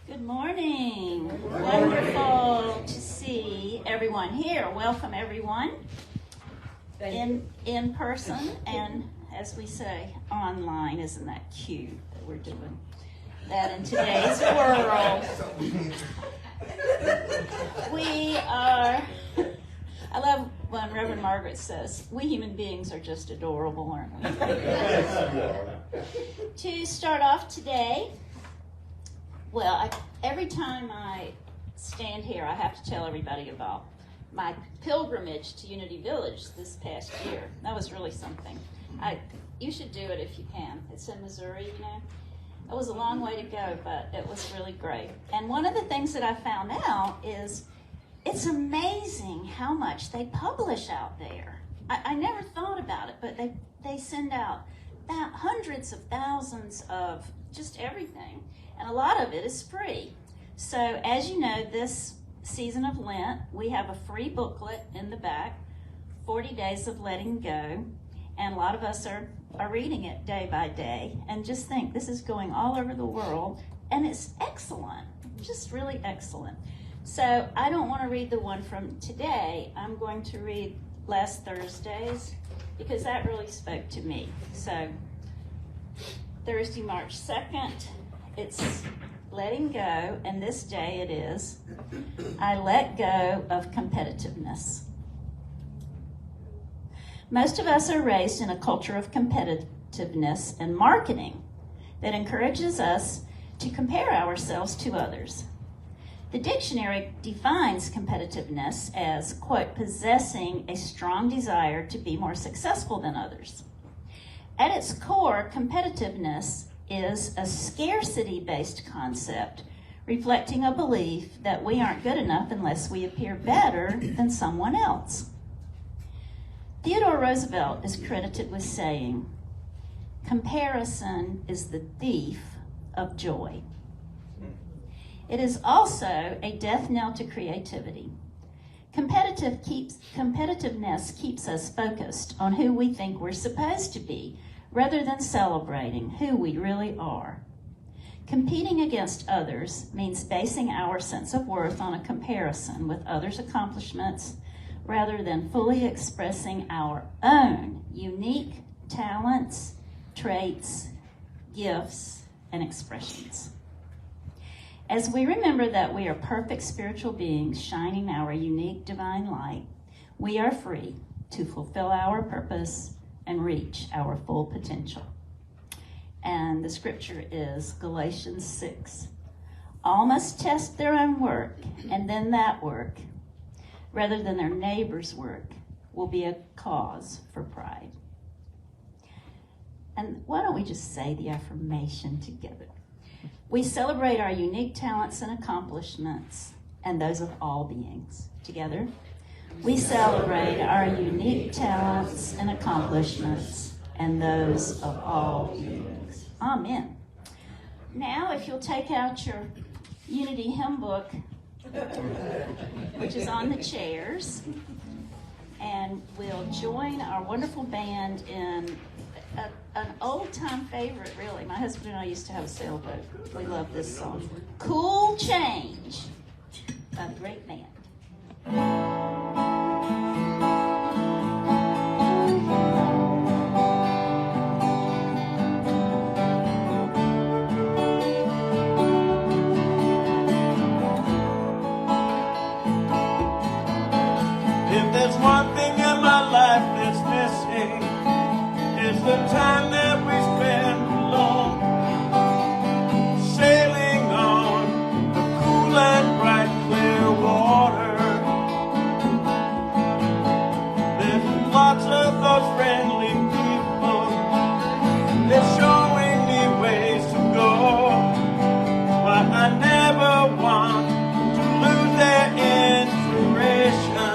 Good morning. Wonderful to see everyone here. Welcome everyone in person and, as we say, online. Isn't that cute that we're doing that in today's world? We are, I love when Rev Margaret says, we human beings are just adorable, aren't we? To start off today, well, every time I stand here, I have to tell everybody about my pilgrimage to Unity Village this past year. That was really something. You should do it if you can. It's in Missouri, you know. It was a long way to go, but it was really great. And one of the things that I found out is it's amazing how much they publish out there. I never thought about it, but they send out hundreds of thousands of just everything. And a lot of it is free. So as you know, this season of Lent, we have a free booklet in the back, 40 Days of Letting Go. And a lot of us are reading it day by day. And just think, this is going all over the world. And it's excellent, just really excellent. So I don't want to read the one from today. I'm going to read last Thursday's because that really spoke to me. So Thursday, March 2nd, it's letting go, and this day it is, I let go of competitiveness. Most of us are raised in a culture of competitiveness and marketing that encourages us to compare ourselves to others. The dictionary defines competitiveness as, quote, possessing a strong desire to be more successful than others. At its core, competitiveness is a scarcity-based concept reflecting a belief that we aren't good enough unless we appear better than someone else. Theodore Roosevelt is credited with saying, "Comparison is the thief of joy. It is also a death knell to creativity. Competitiveness keeps us focused on who we think we're supposed to be, rather than celebrating who we really are. Competing against others means basing our sense of worth on a comparison with others' accomplishments, rather than fully expressing our own unique talents, traits, gifts, and expressions. As we remember that we are perfect spiritual beings shining our unique divine light, we are free to fulfill our purpose and reach our full potential. And the scripture is Galatians 6. All must test their own work, and then that work, rather than their neighbor's work, will be a cause for pride. And why don't we just say the affirmation together? We celebrate our unique talents and accomplishments, and those of all beings. Together, we celebrate our unique talents and accomplishments, and those of all beings. Amen. Now, if you'll take out your Unity hymn book, which is on the chairs, and we'll join our wonderful band in an old-time favorite, really. My husband and I used to have a sailboat. We love this song. Cool Change by the great band. If there's one thing in my life that's missing, it's the time that we spend alone, sailing on the cool and bright clear water. There's lots of those friendly people, they're showing me ways to go, but I never want to lose their inspiration.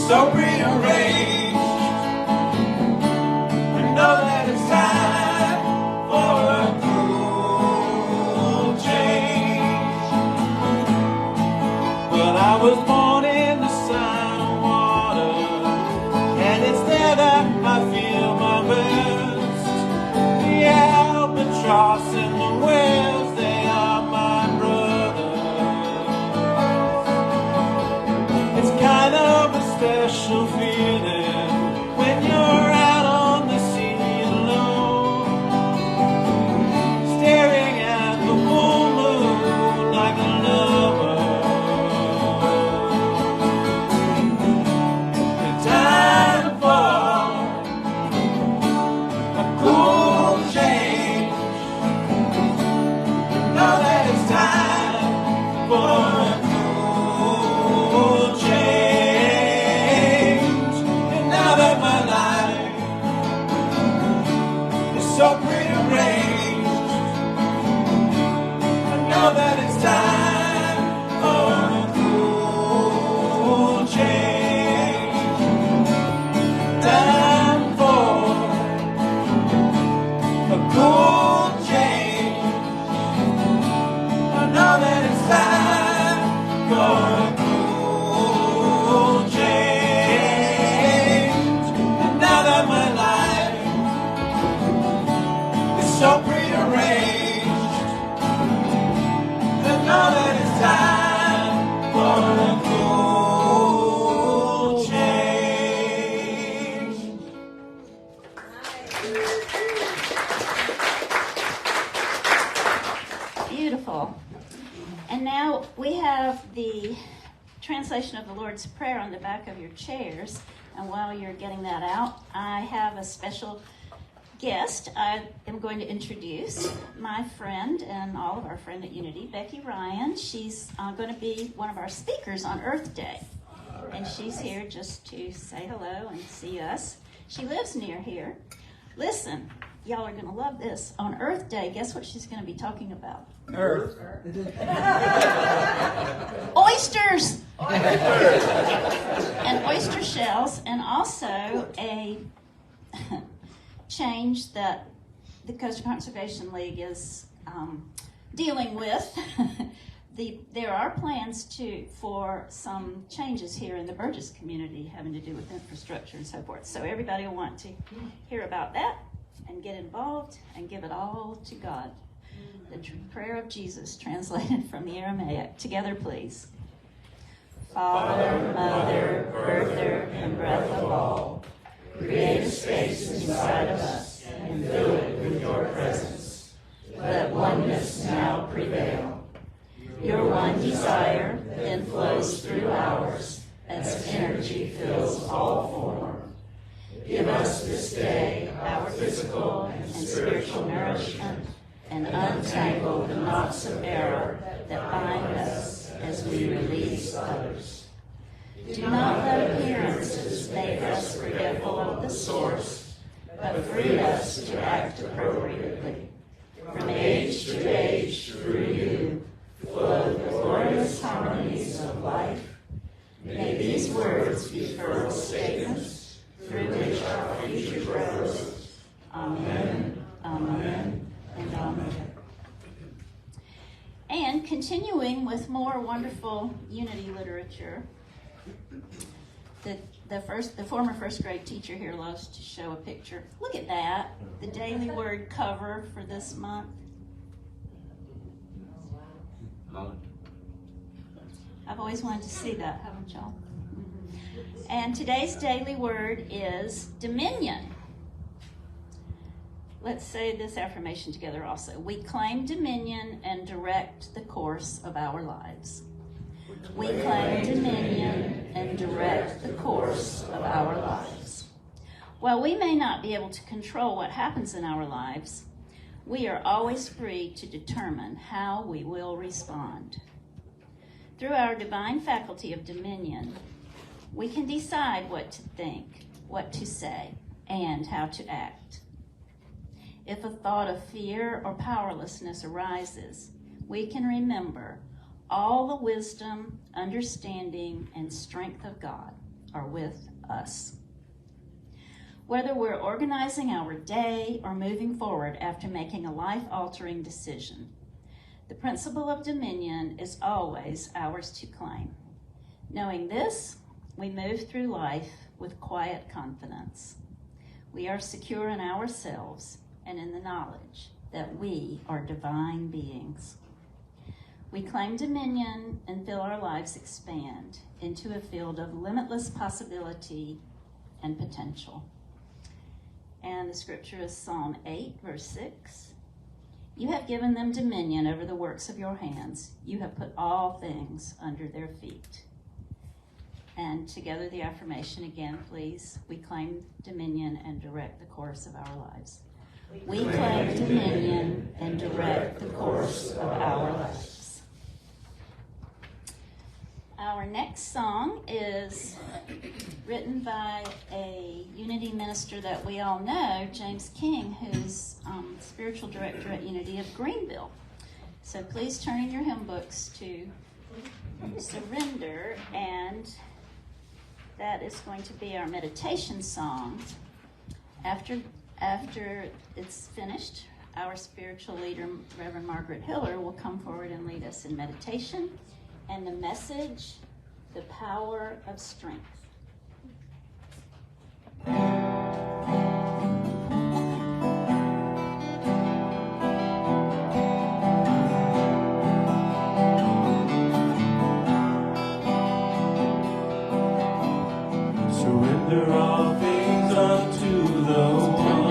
So rearranged, I know that it's time for a cool change. But I was born in the sign of water, and it's there that I feel my best. The albatross and the whales, they are my brothers. It's kind of a special feeling when you're out on the sea alone, staring at the full moon like a lover. The time for a cool change. You know that it's time for a cool change. Now that my life is so prearranged, I know that it's time for a cool change. Time for a cool change. I know that it's time for a cool change. Now that my life is so prearranged, I know that it's time for a cool change. Beautiful. And now we have the translation of the Lord's Prayer on the back of your chairs. And while you're getting that out, I have a special guest. I am going to introduce my friend and all of our friend at Unity, Becky Ryan. She's going to be one of our speakers on Earth Day. and she's here just to say hello and see us. She lives near here. Listen, y'all are going to love this. On Earth Day, guess what she's going to be talking about? Earth. Oysters! And oyster shells, and also a change that the Coastal Conservation League is dealing with. There are plans for some changes here in the Burgess community having to do with infrastructure and so forth. So everybody will want to hear about that and get involved and give it all to God. The prayer of Jesus translated from the Aramaic. Together, please. Father, Mother, Birther, and Breath of all, create a space inside of us and fill it with your presence. Let oneness now prevail. Your one desire then flows through ours as energy fills all form. Give us this day our physical and spiritual nourishment, and untangle the knots of error that bind us as we release others. Do not let appearances make us forgetful of the source, but free us to act appropriately. From age to age, through you, flow the glorious harmonies of life. May these words be fertile statements through which our future grows. Amen, amen, and amen. And continuing with more wonderful unity literature, the former first grade teacher here loves to show a picture. Look at that, the Daily Word cover for this month. I've always wanted to see that, haven't y'all? And today's daily word is dominion. Let's say this affirmation together also. We claim dominion and direct the course of our lives. We claim dominion and direct the course of our lives. While we may not be able to control what happens in our lives, we are always free to determine how we will respond. Through our divine faculty of dominion, we can decide what to think, what to say, and how to act. If a thought of fear or powerlessness arises, we can remember all the wisdom, understanding, and strength of God are with us. Whether we're organizing our day or moving forward after making a life-altering decision, the principle of dominion is always ours to claim. Knowing this, we move through life with quiet confidence. We are secure in ourselves and in the knowledge that we are divine beings. We claim dominion and feel our lives expand into a field of limitless possibility and potential. And the scripture is Psalm 8, verse 6. You have given them dominion over the works of your hands. You have put all things under their feet. And together the affirmation again, please. We claim dominion and direct the course of our lives. We claim dominion and direct the course of our lives. Our next song is written by a Unity minister that we all know, James King, who's spiritual director at Unity of Greenville. So please turn in your hymn books to Surrender, and that is going to be our meditation song. After it's finished, our spiritual leader, Rev Margaret will come forward and lead us in meditation. And the message, the power of strength. Surrender all things unto the one.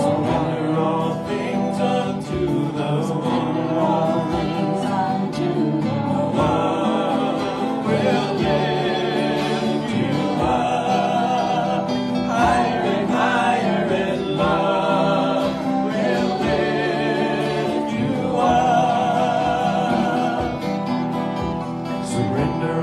Surrender all things unto the one. Love will lift you up higher and higher, and love will lift you up. Surrender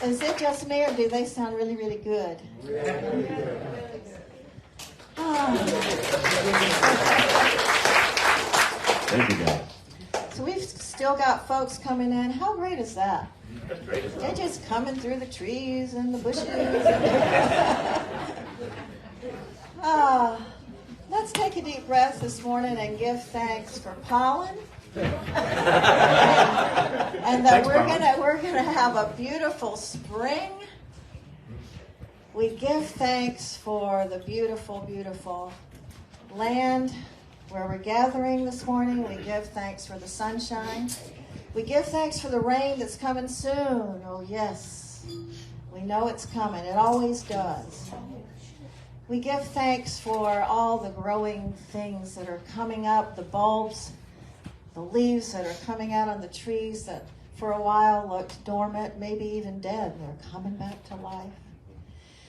Is it just me, or do they sound really, really good? Thank you, guys. So we've still got folks coming in. How great is that? They're just coming through the trees and the bushes. Let's take a deep breath this morning and give thanks for pollen. And that we're gonna have a beautiful spring. We give thanks for the beautiful, beautiful land where we're gathering this morning. We give thanks for the sunshine. We give thanks for the rain that's coming soon. Oh yes, we know it's coming. It always does. We give thanks for all the growing things that are coming up, the bulbs, the leaves that are coming out on the trees that for a while looked dormant, maybe even dead. They're coming back to life.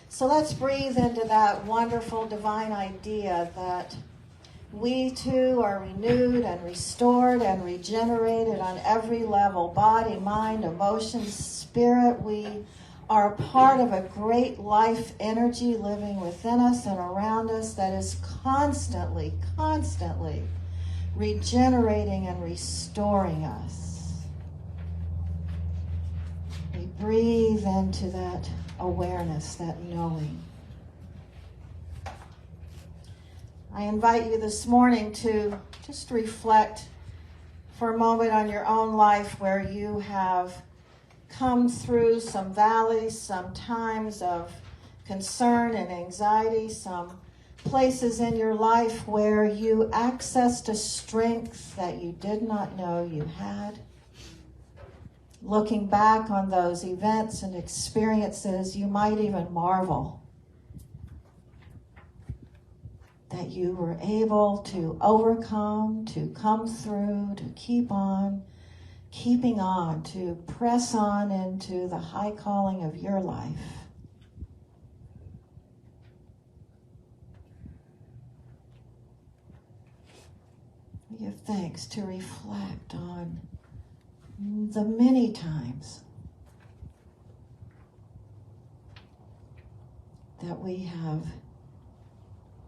So let's breathe into that wonderful divine idea that we too are renewed and restored and regenerated on every level, body, mind, emotions, spirit. We are part of a great life energy living within us and around us that is constantly, constantly regenerating and restoring us. We breathe into that awareness, that knowing. I invite you this morning to just reflect for a moment on your own life where you have come through some valleys, some times of concern and anxiety, some places in your life where you accessed a strength that you did not know you had. Looking back on those events and experiences, you might even marvel that you were able to overcome, to come through, to keep on, keeping on, to press on into the high calling of your life. We give thanks to reflect on the many times that we have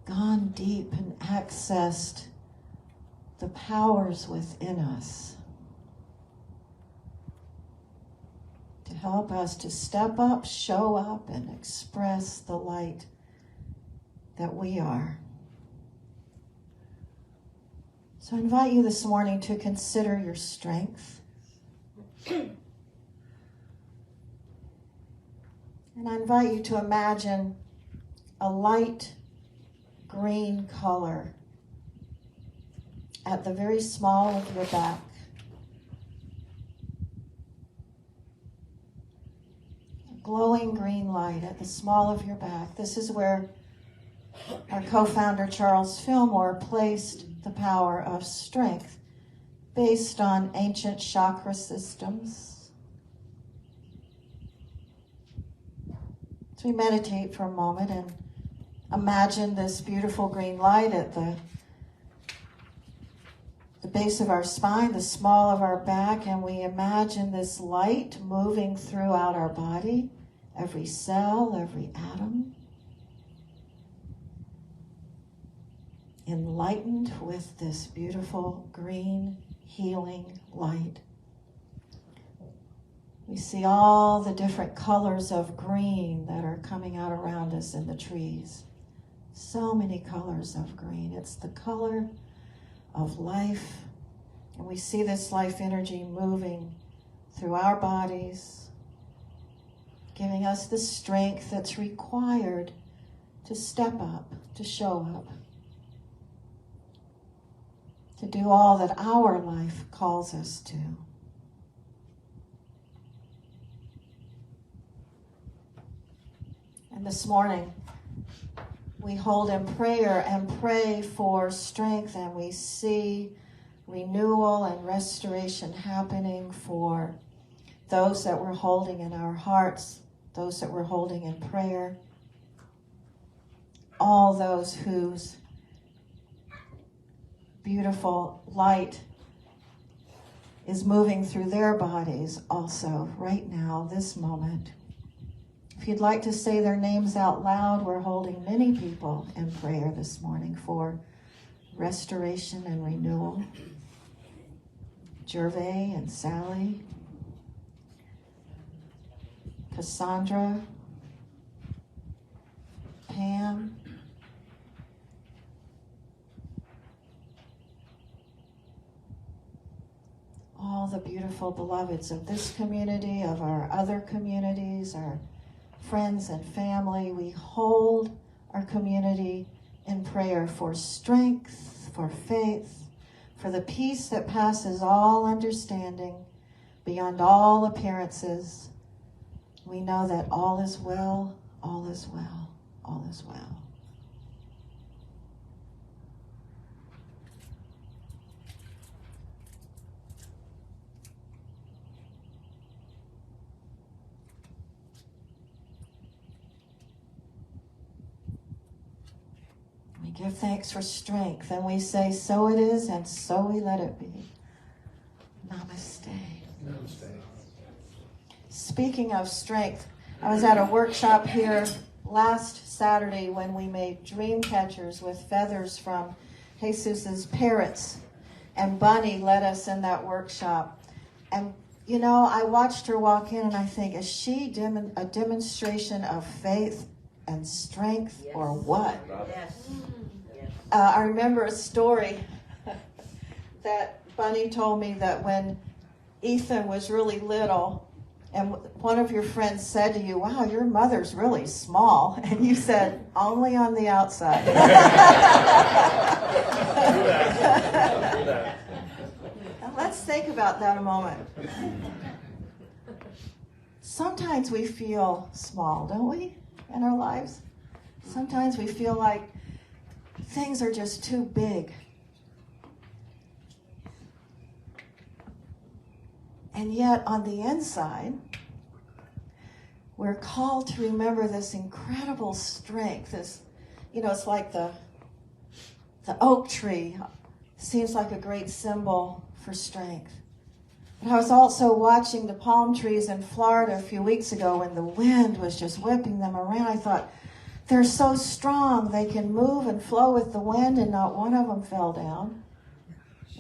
gone deep and accessed the powers within us to help us to step up, show up, and express the light that we are. So I invite you this morning to consider your strength. And I invite you to imagine a light green color at the very small of your back. A glowing green light at the small of your back. This is where our co-founder Charles Fillmore placed the power of strength based on ancient chakra systems. So we meditate for a moment and imagine this beautiful green light at the base of our spine, the small of our back, and we imagine this light moving throughout our body, every cell, every atom, enlightened with this beautiful green healing light. We see all the different colors of green that are coming out around us in the trees. So many colors of green. It's the color of life. And we see this life energy moving through our bodies, giving us the strength that's required to step up, to show up, to do all that our life calls us to. And this morning, we hold in prayer and pray for strength, and we see renewal and restoration happening for those that we're holding in our hearts, those that we're holding in prayer, all those whose beautiful light is moving through their bodies also right now, this moment. If you'd like to say their names out loud, we're holding many people in prayer this morning for restoration and renewal. Gervais and Sally, Cassandra, Pam, all the beautiful beloveds of this community, of our other communities, our friends and family. We hold our community in prayer for strength, for faith, for the peace that passes all understanding, beyond all appearances. We know that all is well, all is well, all is well. We give thanks for strength, and we say, so it is, and so we let it be. Namaste. Namaste. Speaking of strength, I was at a workshop here last Saturday when we made dream catchers with feathers from Jesus's parrots, and Bunny led us in that workshop. And you know, I watched her walk in, and I think, is she a demonstration of faith and strength, yes, or what? Yes. I remember a story that Bunny told me that when Ethan was really little, and one of your friends said to you, wow, your mother's really small, and you said, only on the outside. Now let's think about that a moment. Sometimes we feel small, don't we, in our lives? Sometimes we feel like things are just too big. And yet, on the inside, we're called to remember this incredible strength. This, it's like the oak tree seems like a great symbol for strength. But I was also watching the palm trees in Florida a few weeks ago when the wind was just whipping them around. I thought, they're so strong. They can move and flow with the wind, and not one of them fell down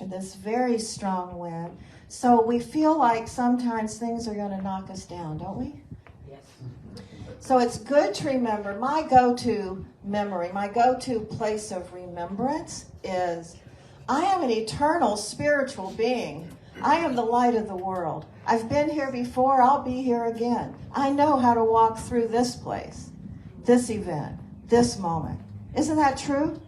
in this very strong wind. So we feel like sometimes things are going to knock us down, don't we? Yes. So it's good to remember. My go-to memory, my go-to place of remembrance is I am an eternal spiritual being. I am the light of the world. I've been here before. I'll be here again. I know how to walk through this place, this event, this moment. Isn't that true?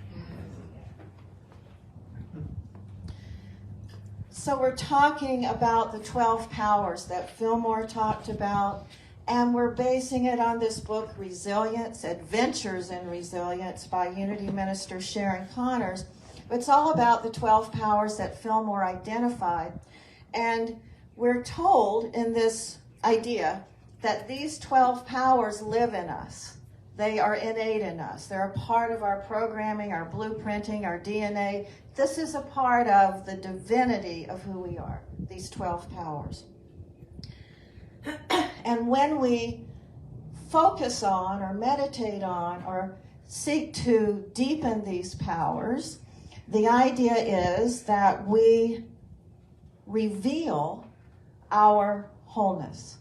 So we're talking about the 12 powers that Fillmore talked about, and we're basing it on this book, Resilience, Adventures in Resilience by Unity Minister Sharon Connors. It's all about the 12 powers that Fillmore identified. And we're told in this idea that these 12 powers live in us. They are innate in us. They're a part of our programming, our blueprinting, our DNA. This is a part of the divinity of who we are, these 12 powers. And when we focus on or meditate on or seek to deepen these powers, the idea is that we reveal our wholeness.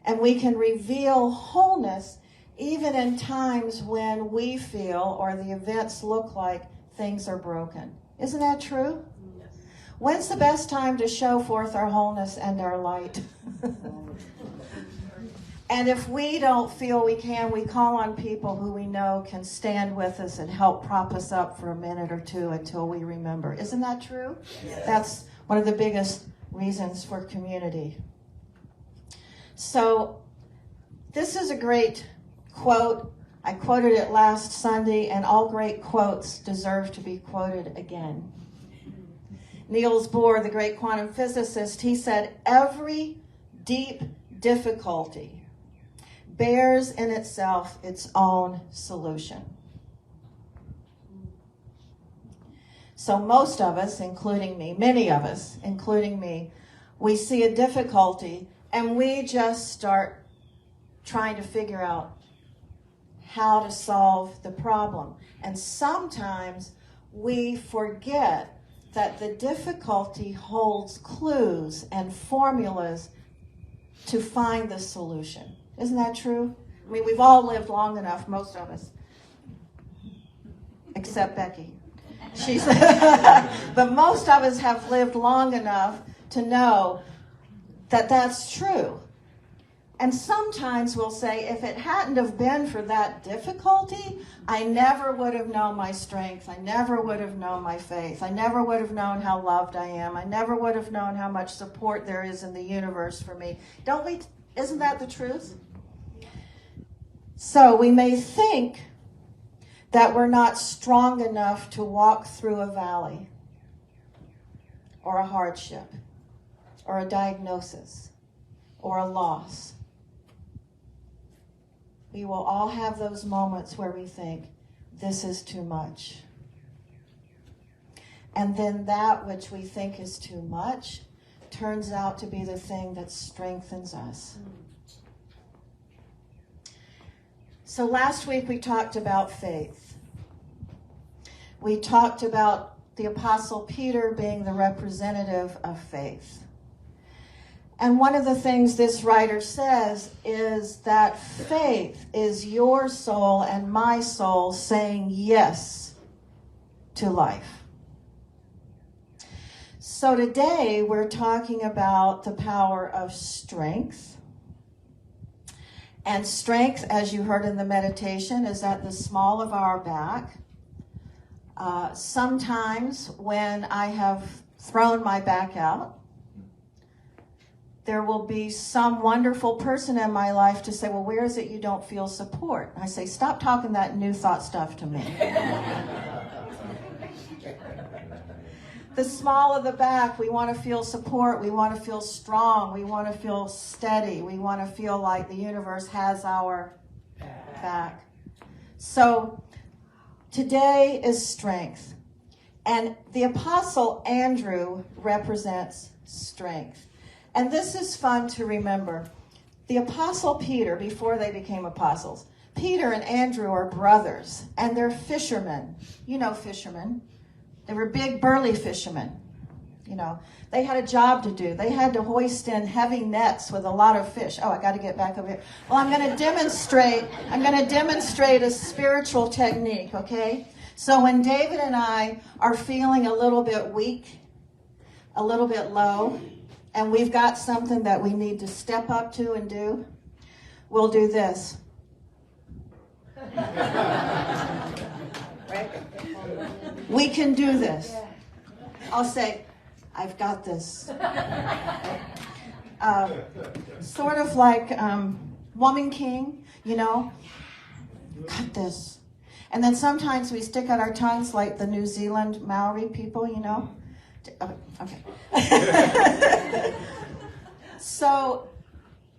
And we can reveal wholeness even in times when we feel or the events look like things are broken. Isn't that true? Yes. When's the best time to show forth our wholeness and our light? And if we don't feel we can, we call on people who we know can stand with us and help prop us up for a minute or two until we remember. Isn't that true? Yes. That's one of the biggest reasons for community. So this is a great quote. I quoted it last Sunday, and all great quotes deserve to be quoted again. Niels Bohr, the great quantum physicist, he said, every deep difficulty bears in itself its own solution. So most of us, including me, many of us, including me, we see a difficulty and we just start trying to figure out how to solve the problem. And sometimes we forget that the difficulty holds clues and formulas to find the solution. Isn't that true? I mean, we've all lived long enough, most of us, except Becky. She's, but most of us have lived long enough to know that that's true. And sometimes we'll say, if it hadn't have been for that difficulty, I never would have known my strength. I never would have known my faith. I never would have known how loved I am. I never would have known how much support there is in the universe for me. Don't we? Isn't that the truth? So we may think that we're not strong enough to walk through a valley or a hardship or a diagnosis or a loss. We will all have those moments where we think, this is too much. And then that which we think is too much turns out to be the thing that strengthens us. So last week we talked about faith. We talked about the Apostle Peter being the representative of faith. And one of the things this writer says is that faith is your soul and my soul saying yes to life. So today we're talking about the power of strength. And strength, as you heard in the meditation, is at the small of our back. Sometimes when I have thrown my back out, there will be some wonderful person in my life to say, well, where is it you don't feel support? I say, stop talking that new thought stuff to me. The small of the back, we want to feel support. We want to feel strong. We want to feel steady. We want to feel like the universe has our back. So today is strength. And the Apostle Andrew represents strength. And this is fun to remember. The Apostle Peter, before they became apostles, Peter and Andrew are brothers, and they're fishermen. You know fishermen. They were big, burly fishermen. You know, they had a job to do. They had to hoist in heavy nets with a lot of fish. Oh, I got to get back over here. Well, I'm going to demonstrate a spiritual technique, okay? So when David and I are feeling a little bit weak, a little bit low, and we've got something that we need to step up to and do, we'll do this. Right? We can do this. I'll say, I've got this. Sort of like Woman King, you know, got this. And then sometimes we stick out our tongues like the New Zealand Maori people, you know. Okay. So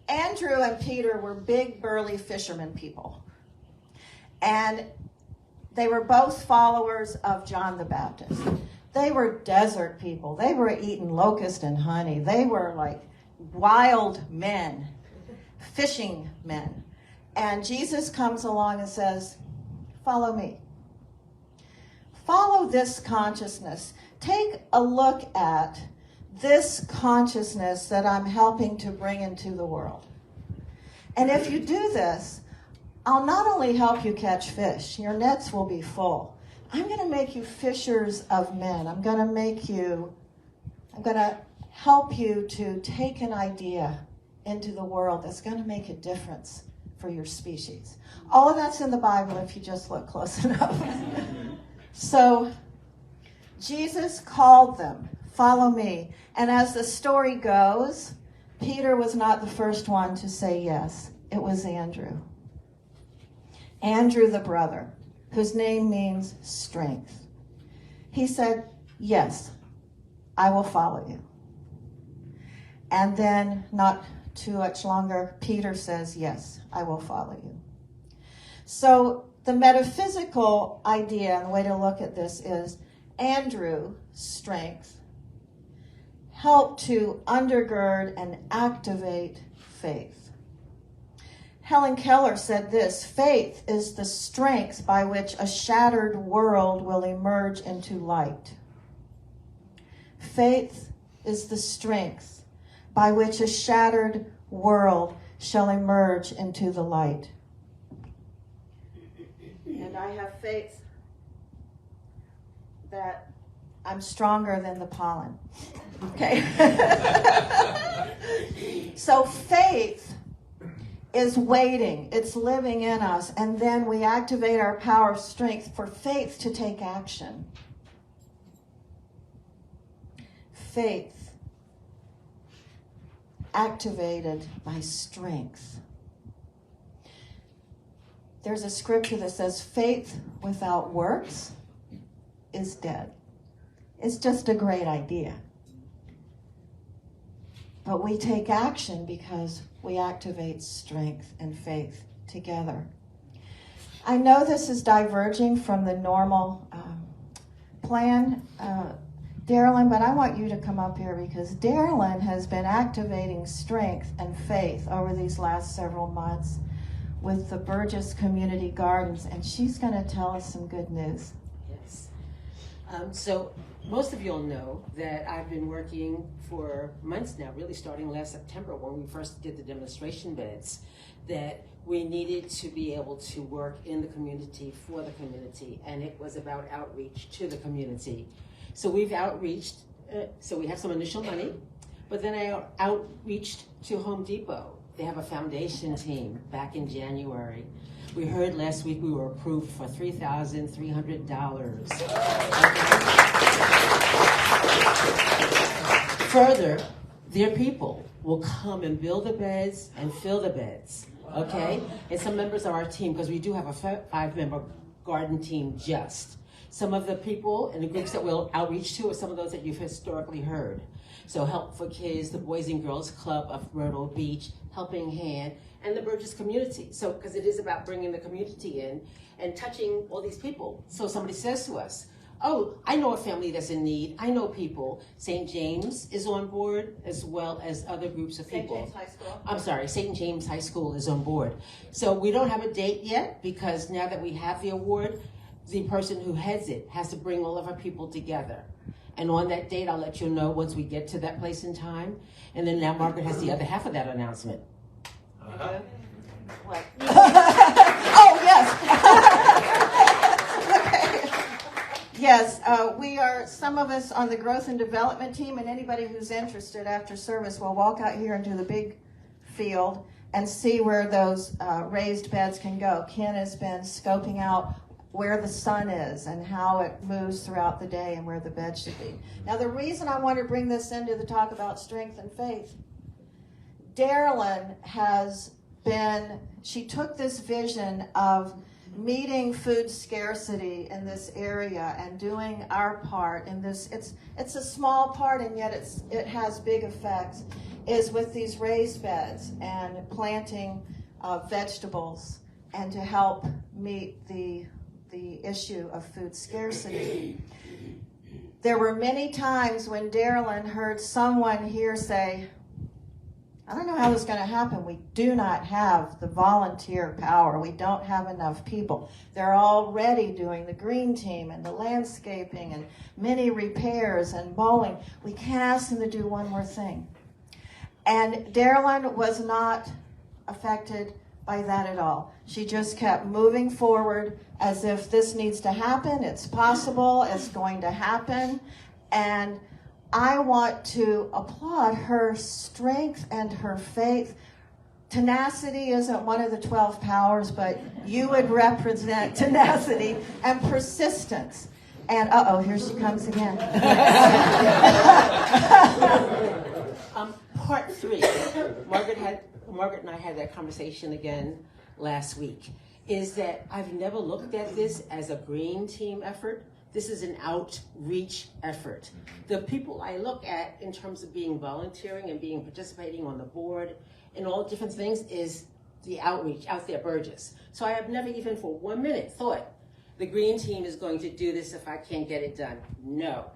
Andrew and Peter were big, burly fishermen people. And they were both followers of John the Baptist. They were desert people. They were eating locust and honey. They were like wild men, fishing men. And Jesus comes along and says, follow me. Follow this consciousness. Take a look at this consciousness that I'm helping to bring into the world. And if you do this, I'll not only help you catch fish, your nets will be full. I'm going to make you fishers of men. I'm going to help you to take an idea into the world that's going to make a difference for your species. All of that's in the Bible if you just look close enough. So Jesus called them, follow me. And as the story goes, Peter was not the first one to say yes. It was Andrew. Andrew the brother, whose name means strength. He said, yes, I will follow you. And then not too much longer, Peter says, yes, I will follow you. So the metaphysical idea and the way to look at this is Andrew, strength, helped to undergird and activate faith. Helen Keller said this: faith is the strength by which a shattered world will emerge into light. Faith is the strength by which a shattered world shall emerge into the light. And I have faith that I'm stronger than the pollen. Okay? So faith is waiting. It's living in us. And then we activate our power of strength for faith to take action. Faith activated by strength. There's a scripture that says faith without works is dead. It's just a great idea. But we take action because we activate strength and faith together. I know this is diverging from the normal plan, Darylyn, but I want you to come up here because Darylyn has been activating strength and faith over these last several months with the Burgess Community Gardens, and she's going to tell us some good news. Yes. So most of you all know that I've been working for months now, really starting last September when we first did the demonstration beds, that we needed to be able to work in the community for the community, and it was about outreach to the community. So we've outreached, so we have some initial money, but then I outreached to Home Depot. They have a foundation team back in January. We heard last week we were approved for $3,300. Further, their people will come and build the beds and fill the beds, okay? And some members of our team, because we do have a 5-member garden team just. Some of the people and the groups that we'll outreach to are some of those that you've historically heard. So Help for Kids, the Boys and Girls Club of Myrtle Beach, Helping Hand, and the Burgess community. So, because it is about bringing the community in and touching all these people. So somebody says to us, oh, I know a family that's in need. I know people. St. James is on board, as well as other groups of people. St. James High School. I'm sorry, St. James High School is on board. So we don't have a date yet, because now that we have the award, the person who heads it has to bring all of our people together. And on that date, I'll let you know once we get to that place in time. And then now Margaret has the other half of that announcement. What? Oh, yes. Okay. Yes, we are, some of us on the growth and development team, and anybody who's interested after service will walk out here into the big field and see where those raised beds can go. Ken has been scoping out where the sun is and how it moves throughout the day and where the bed should be. Now, the reason I want to bring this into the talk about strength and faith, Darylyn has been, she took this vision of meeting food scarcity in this area and doing our part in this. It's a small part, and yet it has big effects, is with these raised beds and planting vegetables and to help meet the issue of food scarcity. There were many times when Darylyn heard someone here say, I don't know how this is going to happen. We do not have the volunteer power. We don't have enough people. They're already doing the green team and the landscaping and many repairs and mowing. We can't ask them to do one more thing. And Darylyn was not affected by that at all. She just kept moving forward as if this needs to happen. It's possible. It's going to happen. And I want to applaud her strength and her faith. Tenacity isn't one of the 12 powers, but you would represent tenacity and persistence. And here she comes again. Part 3, Margaret and I had that conversation again last week, is that I've never looked at this as a green team effort. This is an outreach effort. The people I look at in terms of being volunteering and being participating on the board and all different things is the outreach out there, Burgess. So I have never even for 1 minute thought the green team is going to do this if I can't get it done. No.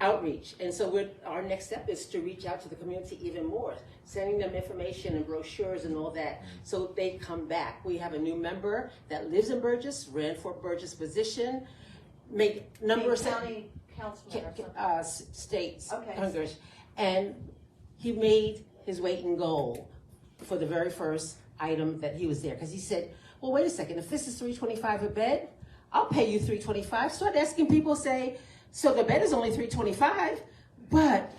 outreach. And so our next step is to reach out to the community even more, sending them information and brochures and all that, so they come back. We have a new member that lives in Burgess, ran for Burgess position, made number of county councilman or something. states, Okay. Congress, and he made his weight in gold for the very first item that he was there, because he said, well, wait a second, if this is $325 a bed, I'll pay you $325. Start asking people, say, so the bed is only $325, but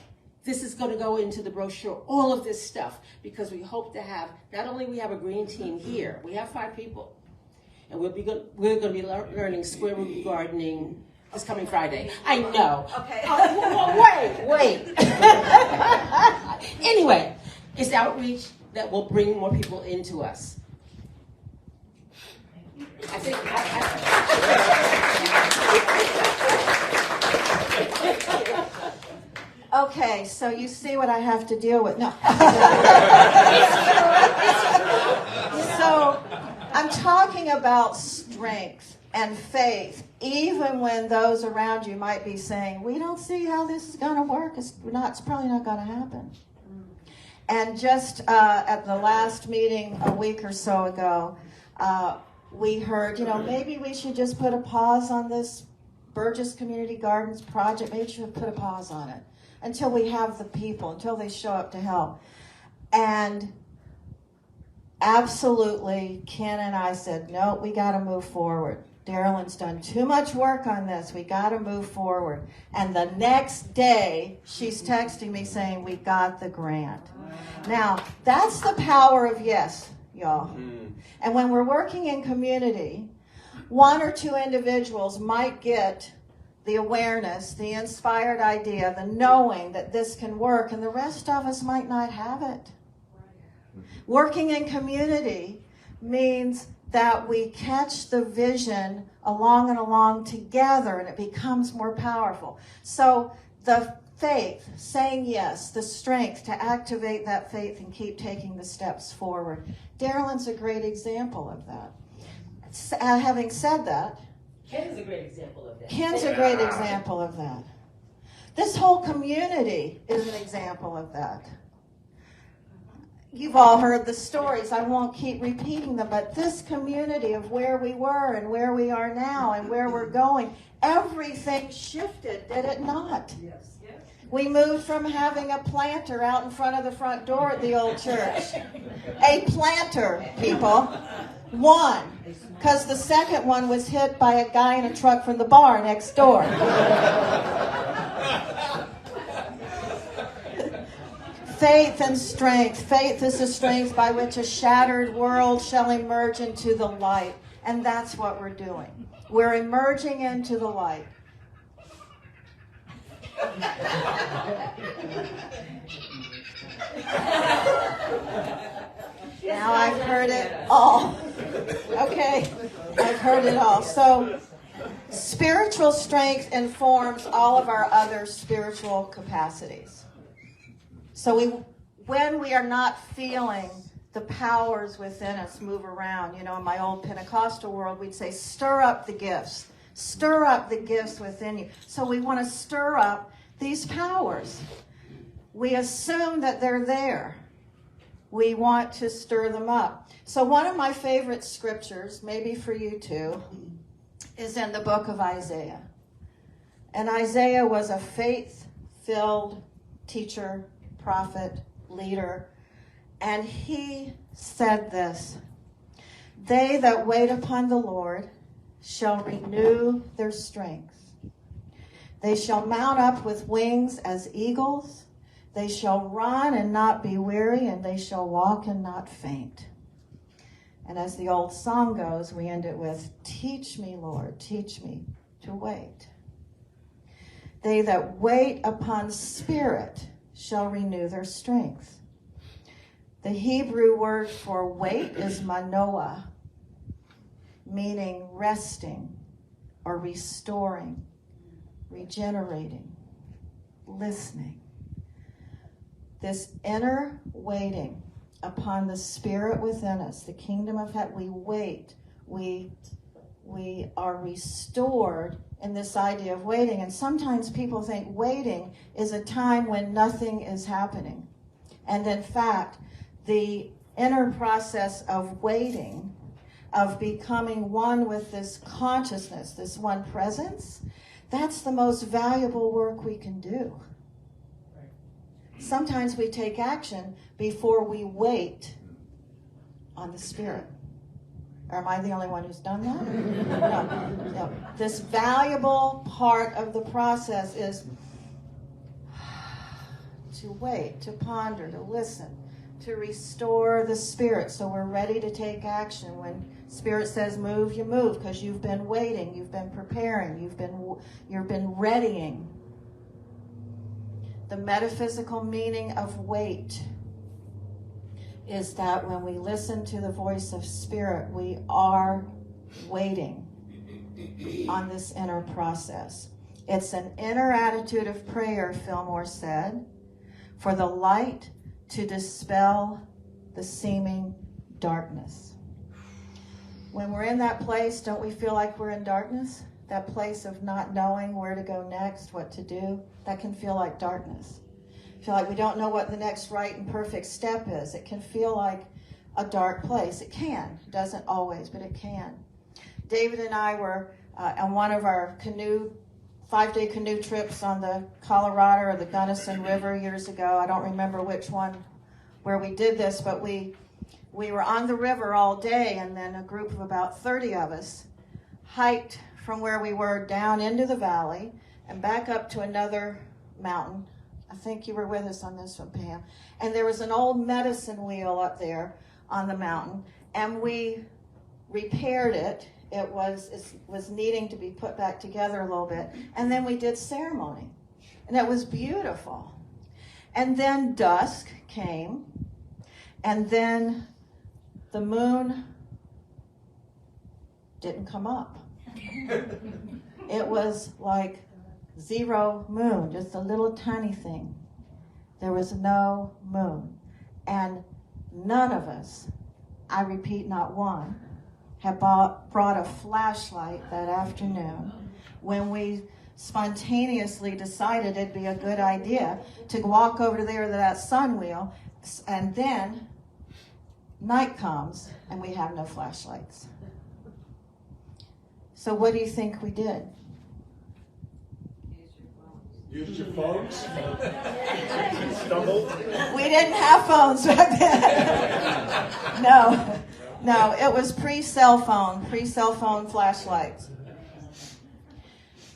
this is going to go into the brochure, all of this stuff, because we hope to have, not only we have a green team here, we have 5 people, and we're going to be learning square root gardening this coming Friday. I know. Okay. Wait. Anyway, it's outreach that will bring more people into us. I think. Okay, so you see what I have to deal with. No. So I'm talking about strength and faith, even when those around you might be saying, we don't see how this is going to work. It's probably not going to happen. And just at the last meeting a week or so ago, we heard, maybe we should just put a pause on this Burgess Community Gardens project. Maybe we should put a pause on it until we have the people, until they show up to help. And absolutely, Ken and I said, no, we got to move forward. Darylyn's done too much work on this. We got to move forward. And the next day, she's texting me saying, we got the grant. Now, that's the power of yes, y'all. And when we're working in community, 1 or 2 individuals might get the awareness, the inspired idea, the knowing that this can work, and the rest of us might not have it. Working in community means that we catch the vision along and along together, and it becomes more powerful. So the faith, saying yes, the strength to activate that faith and keep taking the steps forward. Darylyn's a great example of that. Having said that, Ken's a great example of that. Ken's a great example of that. This whole community is an example of that. You've all heard the stories. I won't keep repeating them, but this community of where we were and where we are now and where we're going, everything shifted, did it not? Yes. We moved from having a planter out in front of the front door at the old church. A planter, people. 1. Because the second one was hit by a guy in a truck from the bar next door. Faith and strength. Faith is the strength by which a shattered world shall emerge into the light. And that's what we're doing. We're emerging into the light. Now I've heard it all. Okay, I've heard it all. So, spiritual strength informs all of our other spiritual capacities. So when we are not feeling the powers within us move around, in my old Pentecostal world, we'd say, stir up the gifts. Stir up the gifts within you. So we want to stir up these powers. We assume that they're there. We want to stir them up. So one of my favorite scriptures, maybe for you too, is in the book of Isaiah. And Isaiah was a faith-filled teacher, prophet, leader. And he said this, "They that wait upon the Lord shall renew their strength. They shall mount up with wings as eagles. They shall run and not be weary, and they shall walk and not faint." And as the old song goes, we end it with, "Teach me, Lord, teach me to wait." They that wait upon spirit shall renew their strength. The Hebrew word for wait is manoah, meaning resting or restoring, regenerating, listening. This inner waiting upon the Spirit within us, the kingdom of heaven, we wait, we we are restored in this idea of waiting. And sometimes people think waiting is a time when nothing is happening. And in fact, the inner process of waiting, of becoming one with this consciousness, this one presence, that's the most valuable work we can do. Sometimes we take action before we wait on the Spirit. Or am I the only one who's done that? No. This valuable part of the process is to wait, to ponder, to listen, to restore the Spirit so we're ready to take action. When Spirit says move, you move because you've been waiting, you've been preparing, you've been readying. The metaphysical meaning of wait is that when we listen to the voice of Spirit, we are waiting on this inner process. It's an inner attitude of prayer, Fillmore said, for the light to dispel the seeming darkness. When we're in that place, don't we feel like we're in darkness? That place of not knowing where to go next, what to do, that can feel like darkness. Feel like we don't know what the next right and perfect step is. It can feel like a dark place. It can. It doesn't always, but it can. David and I were on one of our 5-day canoe trips on the Colorado or the Gunnison River years ago. I don't remember which one where we did this, but we were on the river all day, and then a group of about 30 of us hiked from where we were down into the valley and back up to another mountain. I think you were with us on this one, Pam. And there was an old medicine wheel up there on the mountain, and we repaired it. It was needing to be put back together a little bit. And then we did ceremony, and it was beautiful. And then dusk came, and then the moon didn't come up. It was like zero moon, just a little tiny thing. There was no moon. And none of us, I repeat, not one, had brought a flashlight that afternoon when we spontaneously decided it'd be a good idea to walk over there to that sun wheel, and then night comes and we have no flashlights. So what do you think we did? Used your phones? Stumbled? We didn't have phones back then. No, it was pre-cell phone flashlights.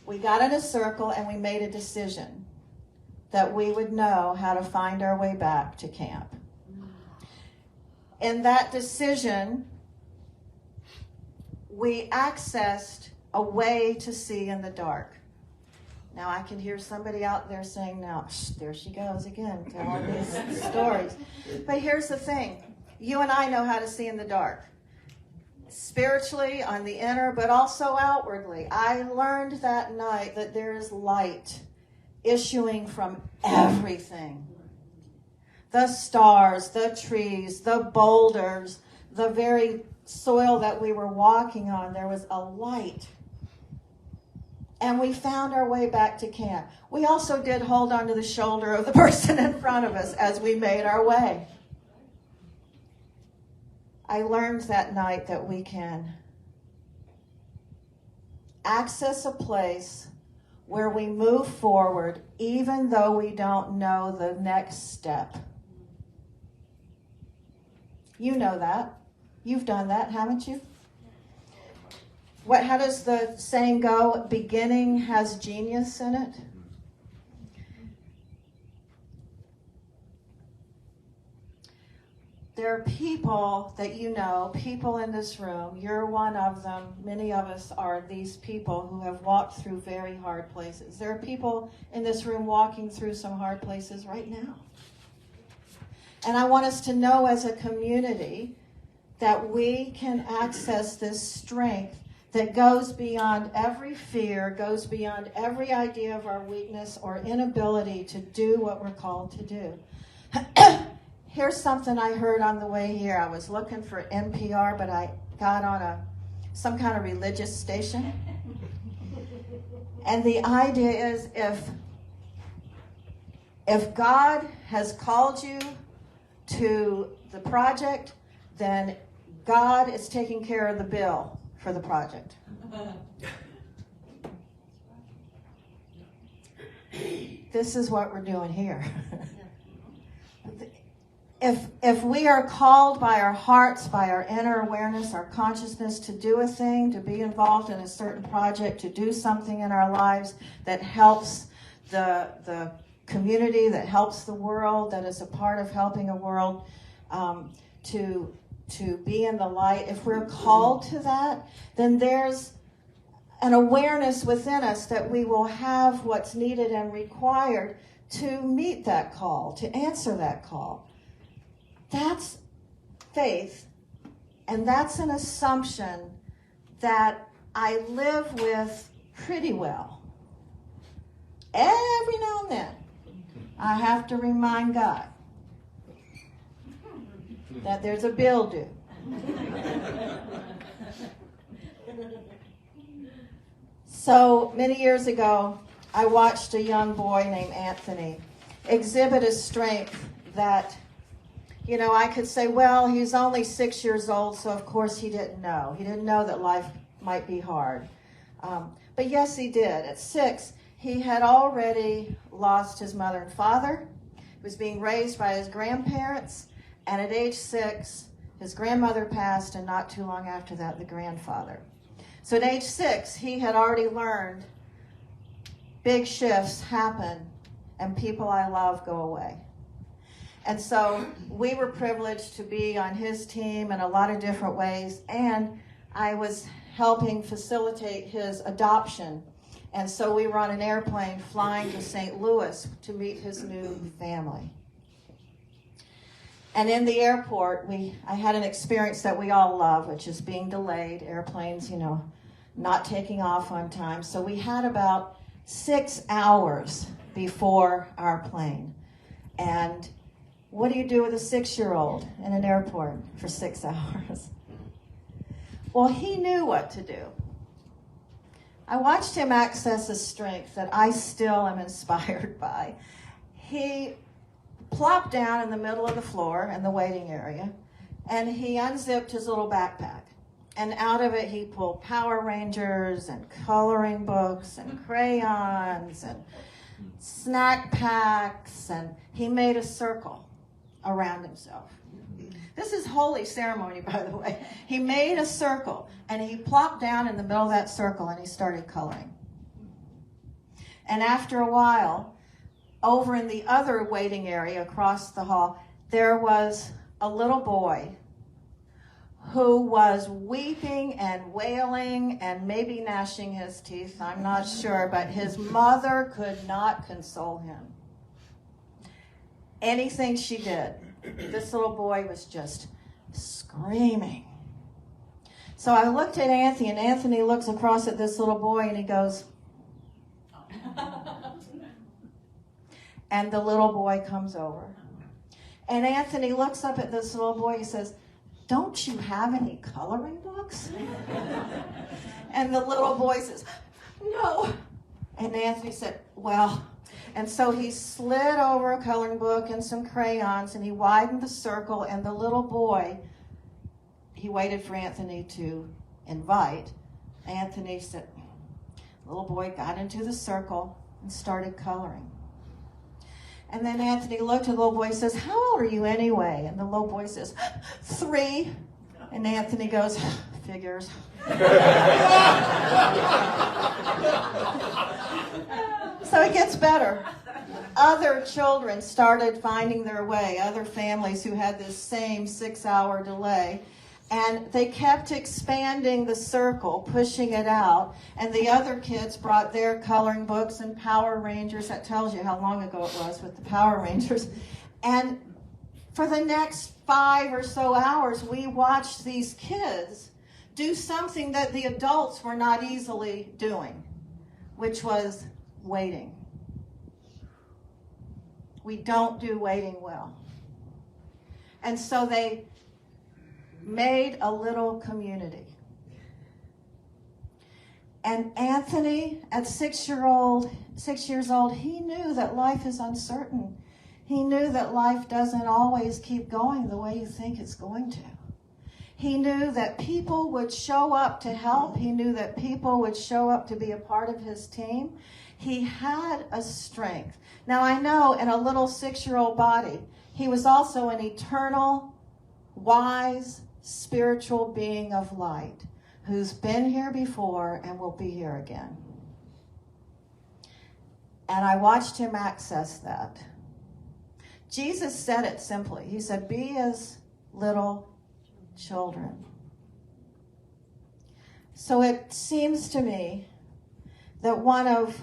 We got in a circle and we made a decision that we would know how to find our way back to camp. In that decision, we accessed a way to see in the dark. Now, I can hear somebody out there saying, now, there she goes again, telling these stories. But here's the thing. You and I know how to see in the dark. Spiritually, on the inner, but also outwardly. I learned that night that there is light issuing from everything. The stars, the trees, the boulders, the very soil that we were walking on, there was a light. And we found our way back to camp. We also did hold onto the shoulder of the person in front of us as we made our way. I learned that night that we can access a place where we move forward even though we don't know the next step. You know that. You've done that, haven't you? How does the saying go? Beginning has genius in it. There are people that you know, people in this room. You're one of them. Many of us are these people who have walked through very hard places. There are people in this room walking through some hard places right now. And I want us to know as a community that we can access this strength that goes beyond every fear, goes beyond every idea of our weakness or inability to do what we're called to do. Here's something I heard on the way here. I was looking for NPR, but I got on a some kind of religious station. And the idea is if God has called you to the project, then God is taking care of the bill for the project. This is what we're doing here. If we are called by our hearts, by our inner awareness, our consciousness to do a thing, to be involved in a certain project, to do something in our lives that helps the community, that helps the world, that is a part of helping a world, to be in the light, if we're called to that, then there's an awareness within us that we will have what's needed and required to meet that call, to answer that call. That's faith, and that's an assumption that I live with pretty well. Every now and then, I have to remind God that there's a bill due. So many years ago, I watched a young boy named Anthony exhibit a strength that, I could say, well, he's only 6 years old, so of course he didn't know. He didn't know that life might be hard. But yes, he did. At 6, he had already lost his mother and father. He was being raised by his grandparents. And at age 6, his grandmother passed, and not too long after that, the grandfather. So at age 6, he had already learned big shifts happen and people I love go away. And so we were privileged to be on his team in a lot of different ways, and I was helping facilitate his adoption. And so we were on an airplane flying to St. Louis to meet his new family. And in the airport, I had an experience that we all love, which is being delayed, airplanes, not taking off on time. So we had about 6 hours before our plane. And what do you do with a 6-year-old in an airport for 6 hours? Well, he knew what to do. I watched him access a strength that I still am inspired by. He plopped down in the middle of the floor in the waiting area, and he unzipped his little backpack. And out of it, he pulled Power Rangers and coloring books and crayons and snack packs, and he made a circle around himself. This is holy ceremony, by the way. He made a circle, and he plopped down in the middle of that circle, and he started coloring. And after a while, over in the other waiting area across the hall, there was a little boy who was weeping and wailing and maybe gnashing his teeth, I'm not sure, but his mother could not console him. Anything she did, this little boy was just screaming. So I looked at Anthony, and Anthony looks across at this little boy, and he goes, and the little boy comes over. And Anthony looks up at this little boy, he says, "Don't you have any coloring books?" And the little boy says, "No." And Anthony said, "Well," and so he slid over a coloring book and some crayons, and he widened the circle, and the little boy, he waited for Anthony to invite. Anthony said, the little boy got into the circle and started coloring. And then Anthony looked at the little boy and says, "How old are you anyway?" And the little boy says, 3. And Anthony goes, "Figures." So it gets better. Other children started finding their way, other families who had this same 6-hour delay. And they kept expanding the circle, pushing it out. And the other kids brought their coloring books and Power Rangers. That tells you how long ago it was with the Power Rangers. And for the next 5 or so hours, we watched these kids do something that the adults were not easily doing, which was waiting. We don't do waiting well. And so they made a little community. And Anthony, at 6 years old, he knew that life is uncertain. He knew that life doesn't always keep going the way you think it's going to. He knew that people would show up to help. He knew that people would show up to be a part of his team. He had a strength. Now I know in a little 6-year-old body, he was also an eternal, wise, spiritual being of light who's been here before and will be here again. And I watched him access that. Jesus said it simply. He said, be as little children. So it seems to me that one of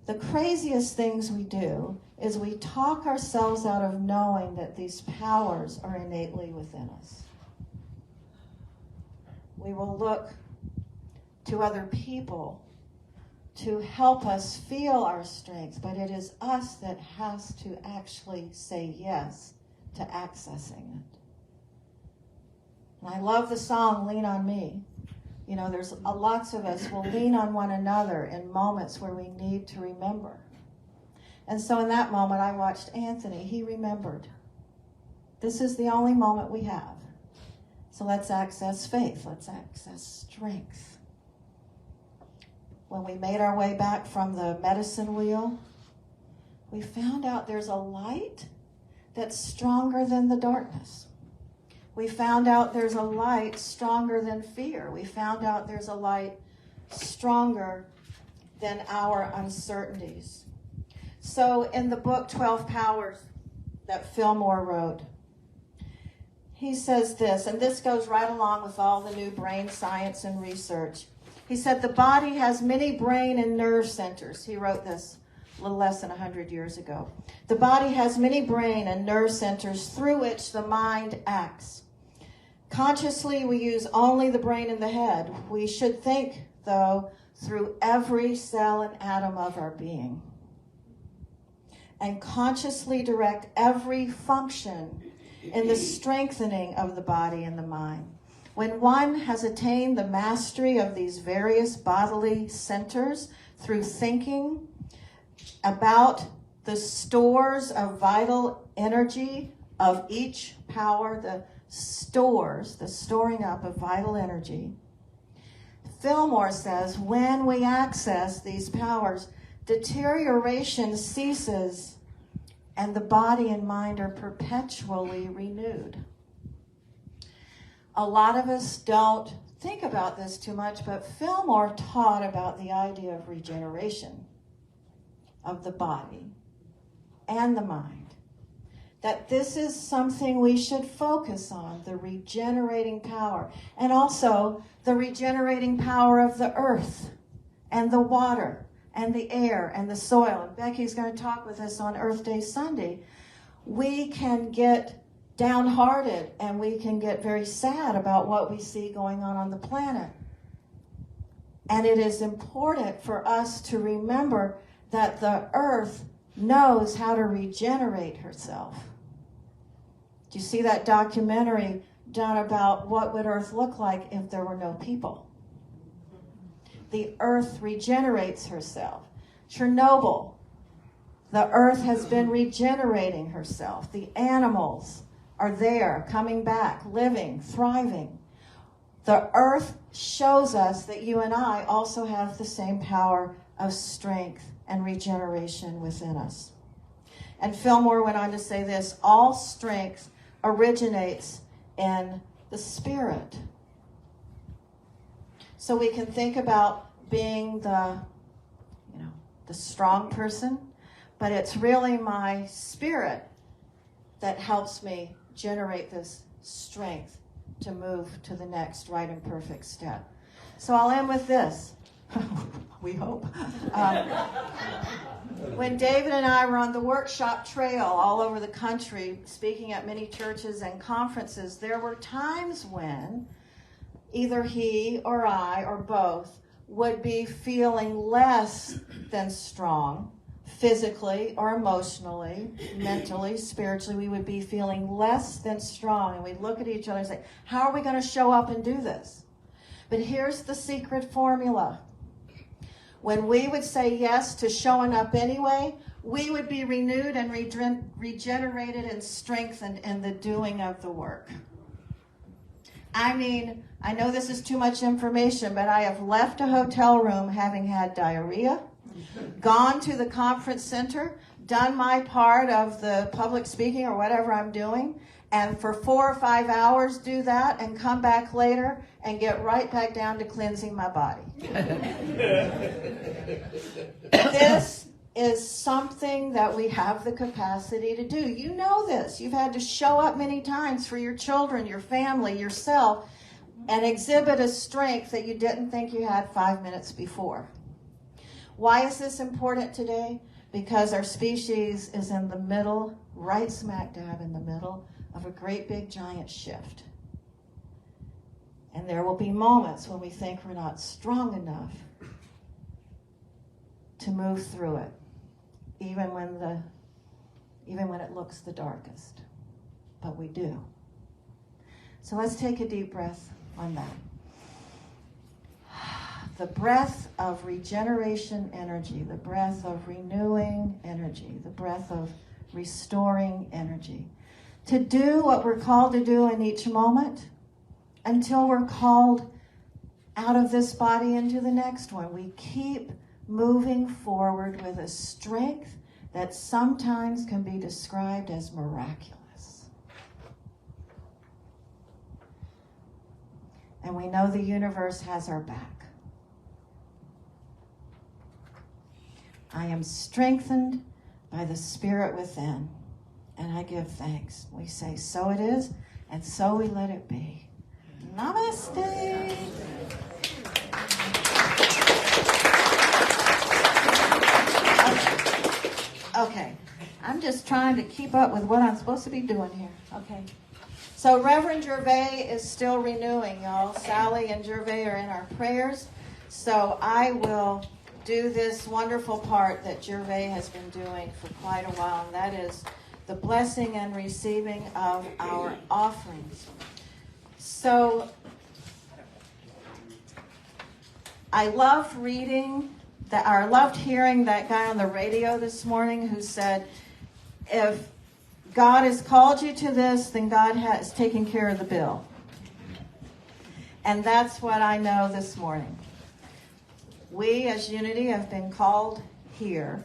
the craziest things we do is we talk ourselves out of knowing that these powers are innately within us. We will look to other people to help us feel our strengths, but it is us that has to actually say yes to accessing it. And I love the song, Lean on Me. You know, there's lots of us will lean on one another in moments where we need to remember. And so in that moment, I watched Anthony. He remembered. This is the only moment we have. So let's access faith. Let's access strength. When we made our way back from the medicine wheel, we found out there's a light that's stronger than the darkness. We found out there's a light stronger than fear. We found out there's a light stronger than our uncertainties. So in the book 12 Powers that Fillmore wrote, he says this, and this goes right along with all the new brain science and research. He said, the body has many brain and nerve centers. He wrote this a little less than 100 years ago. The body has many brain and nerve centers through which the mind acts. Consciously, we use only the brain and the head. We should think, though, through every cell and atom of our being, and consciously direct every function in the strengthening of the body and the mind. When one has attained the mastery of these various bodily centers through thinking about the stores of vital energy of each power, the storing up of vital energy, Fillmore says, when we access these powers, deterioration ceases and the body and mind are perpetually renewed. A lot of us don't think about this too much, but Fillmore taught about the idea of regeneration of the body and the mind. That this is something we should focus on, the regenerating power, and also the regenerating power of the earth and the water and the air and the soil. And Becky's going to talk with us on Earth Day Sunday. We can get downhearted and we can get very sad about what we see going on the planet. And it is important for us to remember that the earth knows how to regenerate herself. Do you see that documentary done about what would Earth look like if there were no people? The earth regenerates herself. Chernobyl, the earth has been regenerating herself. The animals are there, coming back, living, thriving. The earth shows us that you and I also have the same power of strength and regeneration within us. And Fillmore went on to say this, all strength originates in the spirit. So we can think about being the strong person, but it's really my spirit that helps me generate this strength to move to the next right and perfect step. So I'll end with this. We hope. When David and I were on the workshop trail all over the country, speaking at many churches and conferences, there were times when either he or I or both would be feeling less than strong, physically or emotionally, mentally, spiritually. We would be feeling less than strong, and we'd look at each other and say, how are we going to show up and do this? But here's the secret formula. when we would say yes to showing up anyway, we would be renewed and regenerated and strengthened in the doing of the work. I mean, I know this is too much information, but I have left a hotel room having had diarrhea, gone to the conference center, done my part of the public speaking or whatever I'm doing, and for 4 or 5 hours do that and come back later and get right back down to cleansing my body. This is something that we have the capacity to do. You know this. You've had to show up many times for your children, your family, yourself, and exhibit a strength that you didn't think you had 5 minutes before. Why is this important today? Because our species is in the middle, right smack dab in the middle of a great big giant shift. And there will be moments when we think we're not strong enough to move through it, even when it looks the darkest. But we do. So let's take a deep breath on that. The breath of regeneration energy, the breath of renewing energy, the breath of restoring energy. To do what we're called to do in each moment until we're called out of this body into the next one. We keep moving forward with a strength that sometimes can be described as miraculous. And we know the universe has our back. I am strengthened by the Spirit within, and I give thanks. We say, so it is, and so we let it be. Namaste. Okay, I'm just trying to keep up with what I'm supposed to be doing here. Okay. So Reverend Gervais is still renewing, y'all. Sally and Gervais are in our prayers. So I will do this wonderful part that Gervais has been doing for quite a while, and that is the blessing and receiving of our offerings. So I loved hearing that guy on the radio this morning who said, if God has called you to this, then God has taken care of the bill. And that's what I know this morning. We as Unity have been called here.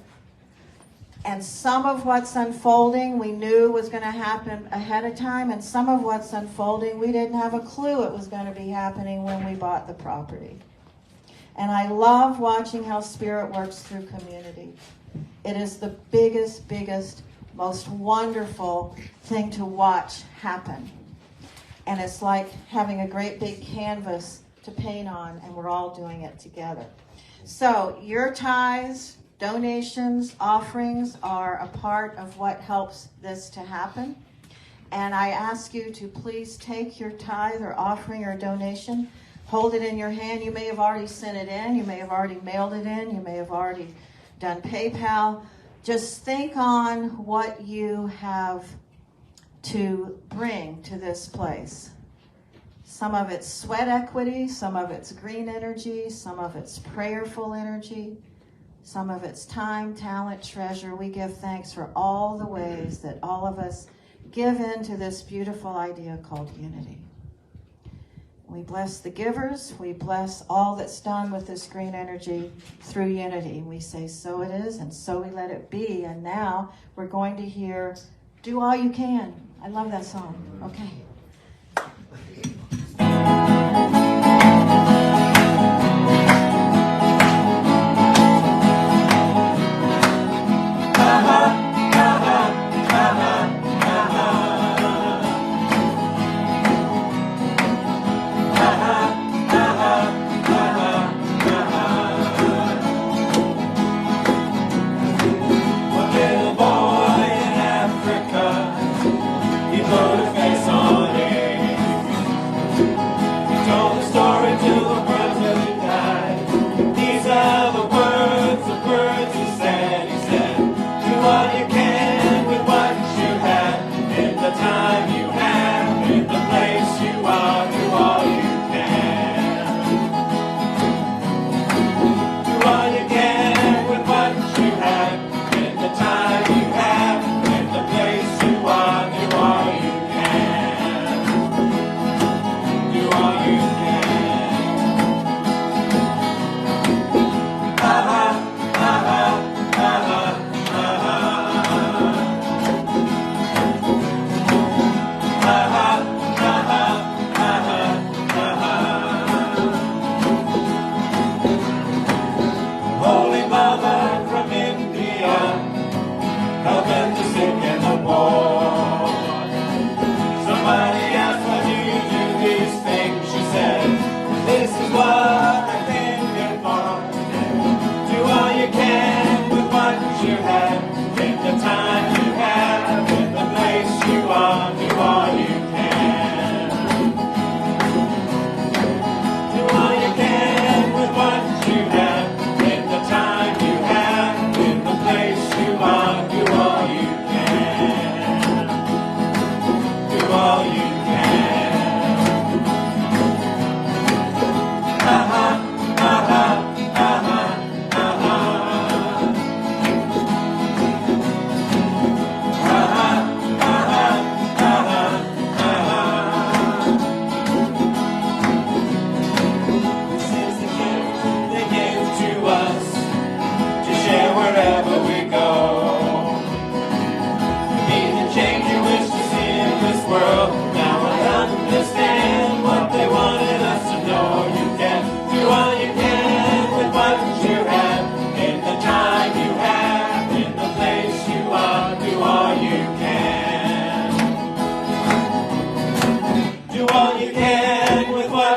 And some of what's unfolding we knew was going to happen ahead of time. And some of what's unfolding we didn't have a clue it was going to be happening when we bought the property. And I love watching how Spirit works through community. It is the biggest, most wonderful thing to watch happen. And it's like having a great big canvas to paint on, and we're all doing it together. So your tithes, donations, offerings are a part of what helps this to happen. And I ask you to please take your tithe or offering or donation, hold it in your hand. You may have already sent it in. You may have already mailed it in. You may have already done PayPal. Just think on what you have to bring to this place. Some of it's sweat equity, some of it's green energy, some of it's prayerful energy, some of it's time, talent, treasure. We give thanks for all the ways that all of us give into this beautiful idea called unity. We bless the givers. We bless all that's done with this green energy through unity. We say, so it is, and so we let it be. And now we're going to hear, Do All You Can. I love that song. Okay. Little boy in Africa, he put a face on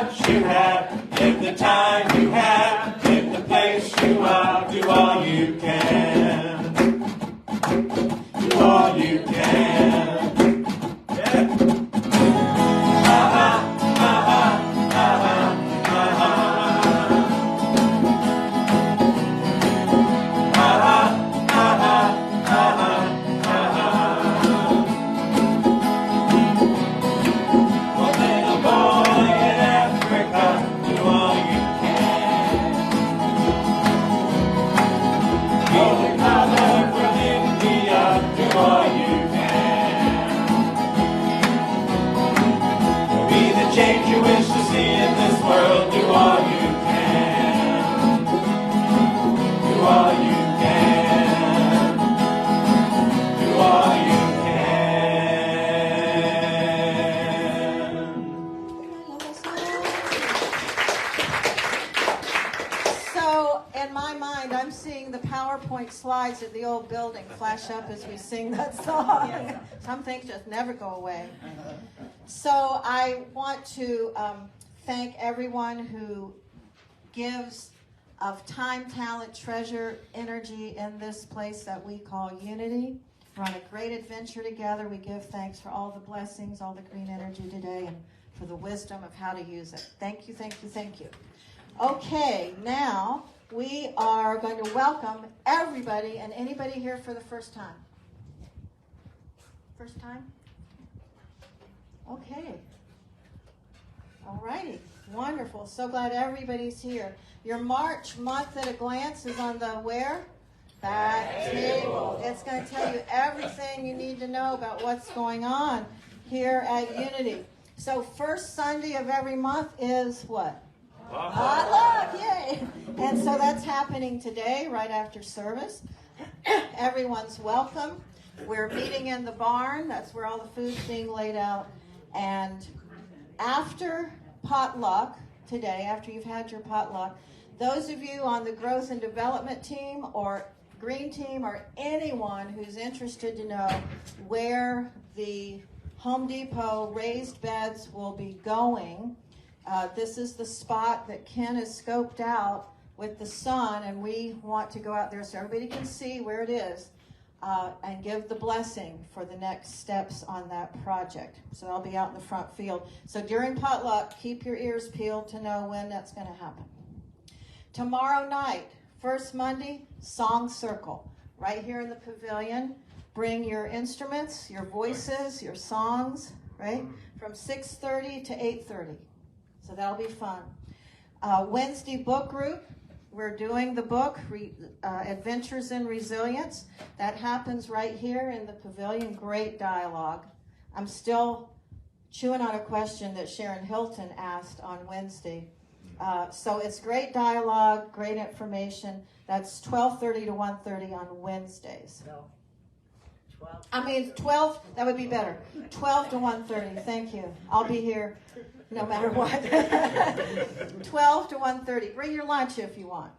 what you have, take the time you have, take the place you are, do all you can. Do all you can. Yeah. Change you wish to see in this world, do all you can. Do all you can. Do all you can. So, in my mind, I'm seeing the PowerPoint slides at the old building flash up as we sing that song. Some things just never go away. So I want to thank everyone who gives of time, talent, treasure, energy in this place that we call Unity. We're on a great adventure together. We give thanks for all the blessings, all the green energy today, and for the wisdom of how to use it. Thank you, thank you, thank you. Okay, now we are going to welcome everybody and anybody here for the first time. First time? Okay. All righty. Wonderful. So glad everybody's here. Your March month at a glance is on the where? Back table. It's going to tell you everything you need to know about what's going on here at Unity. So first Sunday of every month is what? Potluck. Yay. And so that's happening today right after service. Everyone's welcome. We're meeting in the barn. That's where all the food's being laid out. And after potluck today, after you've had your potluck, those of you on the growth and development team or green team or anyone who's interested to know where the Home Depot raised beds will be going, this is the spot that Ken has scoped out with the sun, and we want to go out there so everybody can see where it is. And give the blessing for the next steps on that project. So I'll be out in the front field. So during potluck, keep your ears peeled to know when that's going to happen. Tomorrow night, first Monday, Song Circle. Right here in the pavilion. Bring your instruments, your voices, your songs, right? From 6:30 to 8:30. So that'll be fun. Wednesday book group. We're doing the book, Adventures in Resilience. That happens right here in the pavilion. Great dialogue. I'm still chewing on a question that Sharon Hilton asked on Wednesday. So it's great dialogue, great information. That's 12:30 to 1:30 on Wednesdays. No. 12. I mean, 12, that would be better. 12 to 1:30, thank you. I'll be here no matter what. 12 to 1:30. Bring your lunch if you want.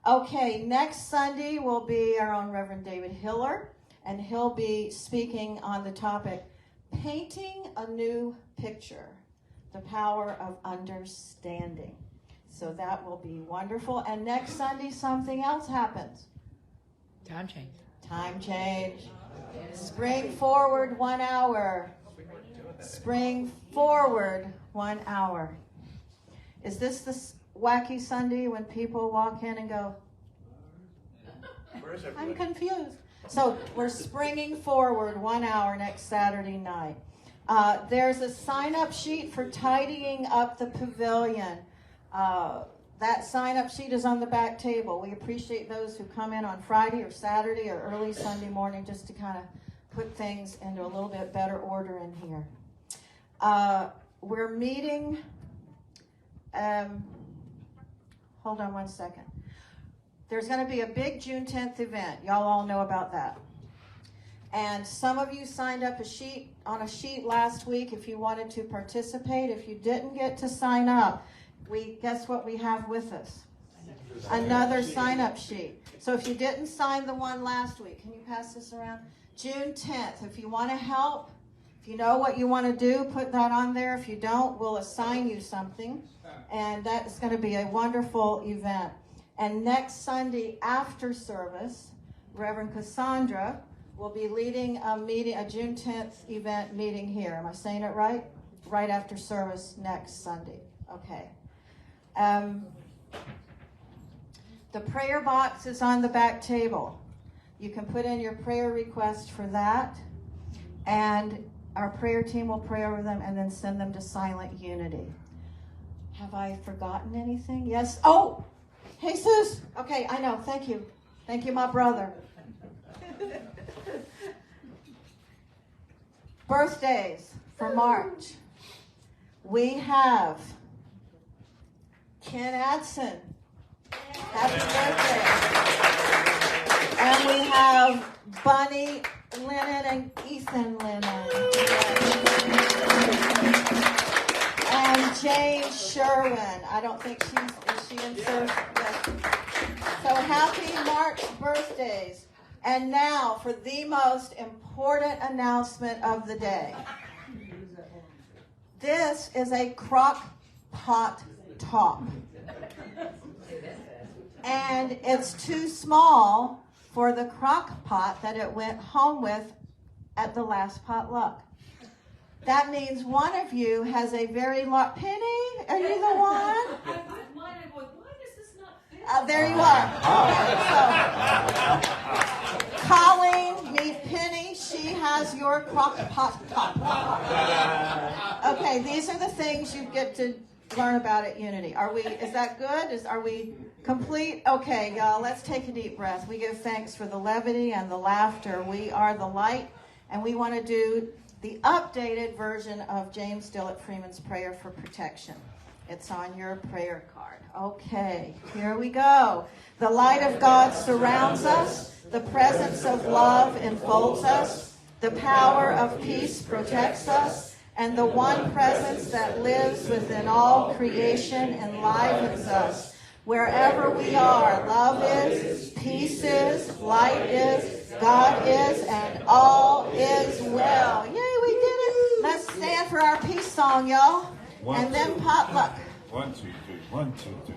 Okay, next Sunday will be our own Reverend David Hiller, and he'll be speaking on the topic, Painting a New Picture, the Power of Understanding. So that will be wonderful. And next Sunday, something else happens. Time change. Time change. Spring forward 1 hour. Spring forward 1 hour. Is this the wacky Sunday when people walk in and go, I'm confused. So we're springing forward 1 hour next Saturday night. There's a sign-up sheet for tidying up the pavilion. That sign-up sheet is on the back table. We appreciate those who come in on Friday or Saturday or early Sunday morning just to kind of put things into a little bit better order in here. We're meeting, hold on one second. There's going to be a big June 10th event. Y'all all know about that. And some of you signed up on a sheet last week if you wanted to participate. If you didn't get to sign up, guess what we have with us? Another sign-up sheet. So if you didn't sign the one last week, can you pass this around? June 10th, if you want to help If you know what you want to do, put that on there. If you don't, we'll assign you something. And that is going to be a wonderful event. And next Sunday after service, Reverend Cassandra will be leading a meeting, a June 10th event meeting here. Am I saying it right? Right after service next Sunday. Okay. The prayer box is on the back table. You can put in your prayer request for that, and our prayer team will pray over them and then send them to Silent Unity. Have I forgotten anything? Yes. Oh, Jesus. Okay, I know. Thank you. Thank you, my brother. Birthdays for March. We have Ken Adson. Happy birthday. And we have Bunny Lennon and Ethan Lennon. And Jane Sherwin. I don't think is she in service? Yes. So happy March birthdays. And now for the most important announcement of the day. This is a crock pot top. And it's too small for the crock pot that it went home with at the last potluck. That means one of you has a very large... Penny, are you the one? I put mine and going, why does this not fit? There you are. Okay, so, Colleen, meet Penny. She has your crock pot top. Okay, these are the things you get to learn about at Unity. Is that good? Are we complete? Okay, y'all, let's take a deep breath. We give thanks for the levity and the laughter. We are the light, and we want to do the updated version of James Dillett Freeman's prayer for protection. It's on your prayer card. Okay, here we go. The light of God surrounds us. The presence of love enfolds us. The power of peace protects us. And the one presence that lives within all creation enlivens us. Wherever we are, love is, peace is, light is, God is, and all is well. Yay, we did it. Let's stand for our peace song, y'all. And then potluck. 1, 2, 3. 1, 2, 3.